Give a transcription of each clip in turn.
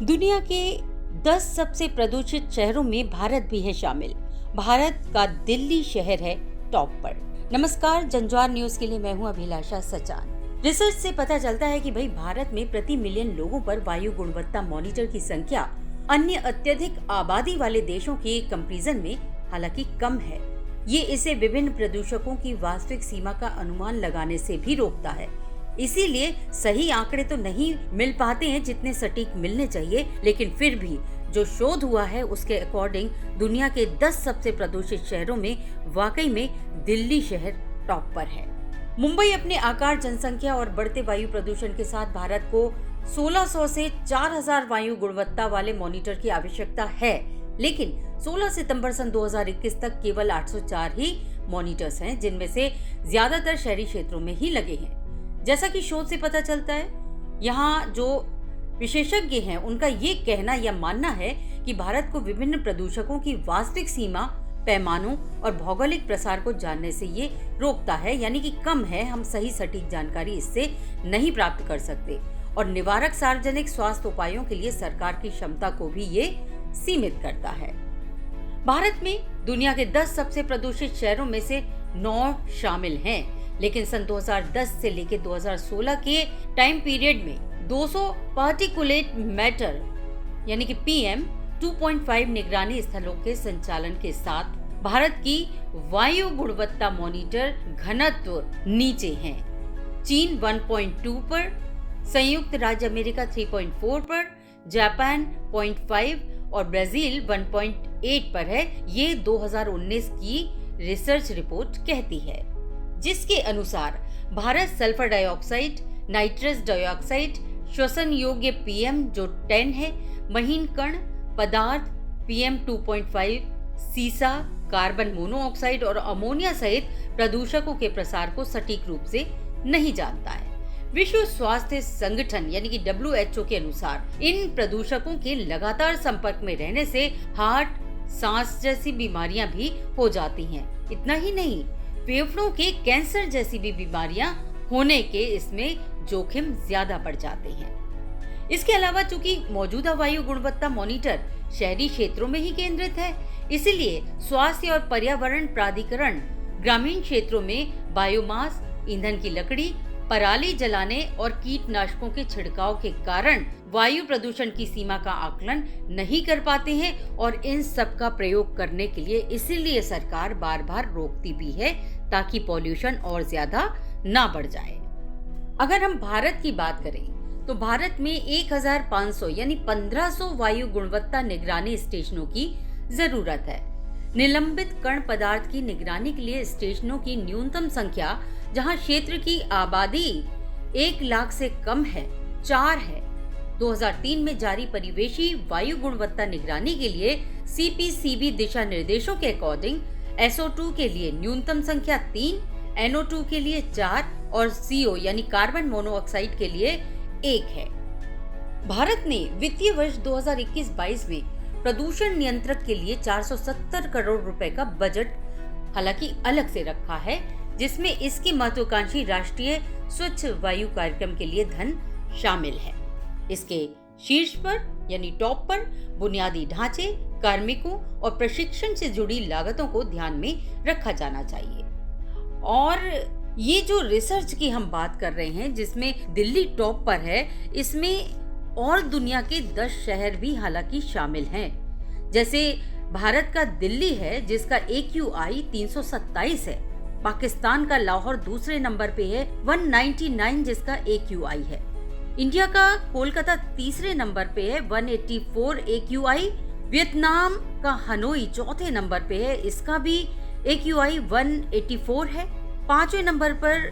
दुनिया के 10 सबसे प्रदूषित शहरों में भारत भी है शामिल। भारत का दिल्ली शहर है टॉप पर। नमस्कार, जंजवार न्यूज के लिए मैं हूं अभिलाषा सचान। रिसर्च से पता चलता है कि भाई भारत में प्रति मिलियन लोगों पर वायु गुणवत्ता मॉनिटर की संख्या अन्य अत्यधिक आबादी वाले देशों के कंपैरिजन में हालांकि कम है। ये इसे विभिन्न प्रदूषकों की वास्तविक सीमा का अनुमान लगाने से भी रोकता है। इसीलिए सही आंकड़े तो नहीं मिल पाते हैं जितने सटीक मिलने चाहिए, लेकिन फिर भी जो शोध हुआ है उसके अकॉर्डिंग दुनिया के 10 सबसे प्रदूषित शहरों में वाकई में दिल्ली शहर टॉप पर है। मुंबई अपने आकार, जनसंख्या और बढ़ते वायु प्रदूषण के साथ भारत को 1600 से 4000 वायु गुणवत्ता वाले मॉनिटर की आवश्यकता है, लेकिन 16 सितंबर सन 2021 तक केवल 804 ही मॉनिटर्स हैं, जिनमें से ज्यादातर शहरी क्षेत्रों में ही लगे हैं। जैसा कि शोध से पता चलता है, यहाँ जो विशेषज्ञ हैं उनका ये कहना या मानना है कि भारत को विभिन्न प्रदूषकों की वास्तविक सीमा, पैमानों और भौगोलिक प्रसार को जानने से ये रोकता है, यानी कि कम है। हम सही सटीक जानकारी इससे नहीं प्राप्त कर सकते और निवारक सार्वजनिक स्वास्थ्य उपायों के लिए सरकार की क्षमता को भी ये सीमित करता है। भारत में दुनिया के 10 सबसे प्रदूषित शहरों में से 9 शामिल हैं, लेकिन सन 2010 से लेकर 2016 के टाइम पीरियड में 200 पार्टिकुलेट मैटर यानी कि PM 2.5 निगरानी स्थलों के संचालन के साथ भारत की वायु गुणवत्ता मॉनिटर घनत्व नीचे हैं। चीन 1.2 पर, संयुक्त राज्य अमेरिका 3.4 पर, जापान 0.5 और ब्राजील 1.8 पर है। ये 2019 की रिसर्च रिपोर्ट कहती है, जिसके अनुसार Bharat sulphur dioxide, nitrous dioxide, श्वसन योग्य PM जो 10 है, महीन कण पदार्थ PM 2.5, सीसा, कार्बन मोनोऑक्साइड और अमोनिया सहित प्रदूषकों के प्रसार को सटीक रूप से नहीं जानता है। विश्व स्वास्थ्य संगठन यानी कि WHO के अनुसार इन प्रदूषकों के लगातार संपर्क में रहने से हार्ट, सांस जैसी बीमारियां भी हो जाती हैं। इतना ही नहीं, फेफड़ों के कैंसर जैसी भी बीमारियां होने के इसमें जोखिम ज्यादा बढ़ जाते हैं। इसके अलावा चूंकि मौजूदा वायु गुणवत्ता मॉनिटर शहरी क्षेत्रों में ही केंद्रित है, इसलिए स्वास्थ्य और पर्यावरण प्राधिकरण ग्रामीण क्षेत्रों में बायोमास, ईंधन की लकड़ी, पराली जलाने और कीटनाशकों के छिड़काव के कारण वायु प्रदूषण की सीमा का आकलन नहीं कर पाते हैं और इन सब का प्रयोग करने के लिए इसीलिए सरकार बार बार रोकती भी है ताकि पॉल्यूशन और ज्यादा ना बढ़ जाए। अगर हम भारत की बात करें तो भारत में 1500 यानी 1500 वायु गुणवत्ता निगरानी स्टेशनों की जरूरत है। निलंबित कण पदार्थ की निगरानी के लिए स्टेशनों की न्यूनतम संख्या, जहां क्षेत्र की आबादी 1 लाख से कम है, 4 है। 2003 में जारी परिवेशी वायु गुणवत्ता निगरानी के लिए CPCB दिशा निर्देशों के अकॉर्डिंग SO2 के लिए न्यूनतम संख्या 3, NO2 के लिए 4 और CO यानी कार्बन मोनोऑक्साइड के लिए 1 है। भारत ने वित्तीय वर्ष 2021-22 में प्रदूषण नियंत्रक के लिए 470 करोड़ रुपए का बजट हालांकि अलग से रखा है, जिसमें इसकी महत्वाकांक्षी राष्ट्रीय स्वच्छ वायु कार्यक्रम के लिए धन शामिल है। इसके शीर्ष पर यानी टॉप पर बुनियादी ढांचे, कार्मिकों और प्रशिक्षण से जुड़ी लागतों को ध्यान में रखा जाना चाहिए। और ये जो रिसर्च की हम बात कर रहे हैं जिसमें दिल्ली टॉप पर है, इसमें और दुनिया के 10 शहर भी हालांकि शामिल हैं। जैसे भारत का दिल्ली है जिसका AQI 327 है। पाकिस्तान का लाहौर दूसरे नंबर पे है 199 जिसका AQI है। इंडिया का कोलकाता तीसरे नंबर पे है 184 AQI। वियतनाम का हनोई चौथे नंबर पे है, इसका भी AQI 184 है। 5वें नंबर पर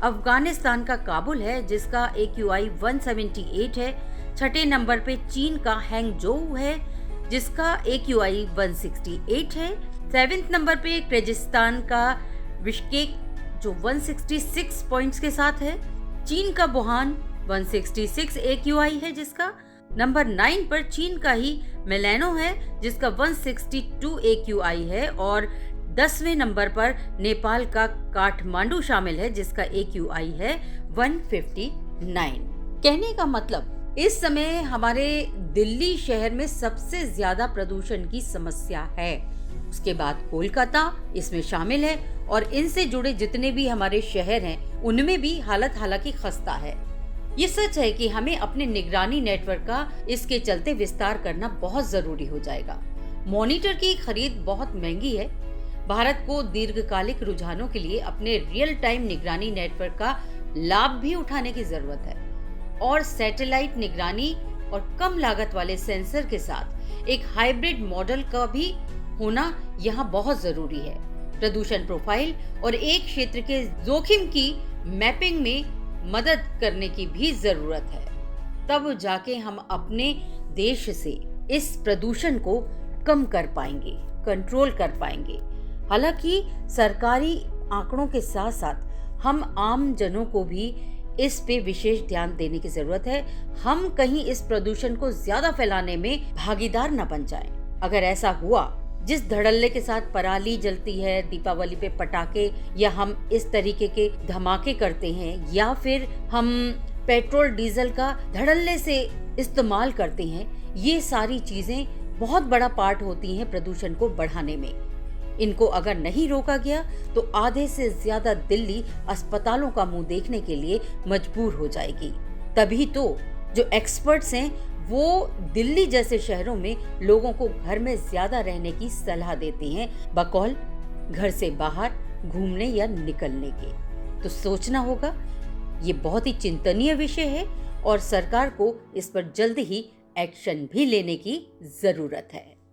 अफगानिस्तान का काबुल है जिसका AQI 178 है। 6ठे नंबर पे चीन का हैंगजोउ है जिसका AQI 168 है। 7वें नंबर पे किर्गिस्तान का बिश्केक जो 166 पॉइंट्स के साथ है। चीन का वुहान 166 AQI है जिसका। नंबर 9 पर चीन का ही मिलानो है जिसका 162 AQI है और 10वें नंबर पर नेपाल का काठमांडू शामिल है जिसका AQI है 159। कहने का मतलब इस समय हमारे दिल्ली शहर में सबसे ज्यादा प्रदूषण की समस्या है। उसके बाद कोलकाता इसमें शामिल है और इनसे जुड़े जितने भी हमारे शहर हैं उनमें भी हालत हालांकि खस्ता है। ये सच है कि हमें अपने निगरानी नेटवर्क का इसके चलते विस्तार करना बहुत जरूरी हो जाएगा। मॉनिटर की खरीद बहुत महंगी है। भारत को दीर्घकालिक रुझानों के लिए अपने रियल टाइम निगरानी नेटवर्क का लाभ भी उठाने की जरूरत है और सैटेलाइट निगरानी और कम लागत वाले सेंसर के साथ एक हाइब्रिड मॉडल का भी होना यहाँ बहुत जरूरी है। प्रदूषण प्रोफाइल और एक क्षेत्र के जोखिम की मैपिंग में मदद करने की भी जरूरत है। तब जाके हम अपने देश से इस प्रदूषण को कम कर पाएंगे, कंट्रोल कर पाएंगे। हालांकि सरकारी आंकड़ों के साथ साथ हम आम जनों को भी इस पे विशेष ध्यान देने की जरूरत है। हम कहीं इस प्रदूषण को ज्यादा फैलाने में भागीदार न बन जाएं। अगर ऐसा हुआ, जिस धड़ल्ले के साथ पराली जलती है, दीपावली पे पटाखे या हम इस तरीके के धमाके करते हैं या फिर हम पेट्रोल डीजल का धड़ल्ले से इस्तेमाल करते हैं, ये सारी चीजें बहुत बड़ा पार्ट होती हैं प्रदूषण को बढ़ाने में। इनको अगर नहीं रोका गया तो आधे से ज्यादा दिल्ली अस्पतालों का मुंह देखने के लिए मजबूर हो जाएगी। तभी तो जो एक्सपर्ट्स हैं वो दिल्ली जैसे शहरों में लोगों को घर में ज्यादा रहने की सलाह देते हैं बकौल घर से बाहर घूमने या निकलने के। तो सोचना होगा, ये बहुत ही चिंतनीय विषय है और सरकार को इस पर जल्द ही एक्शन भी लेने की जरूरत है।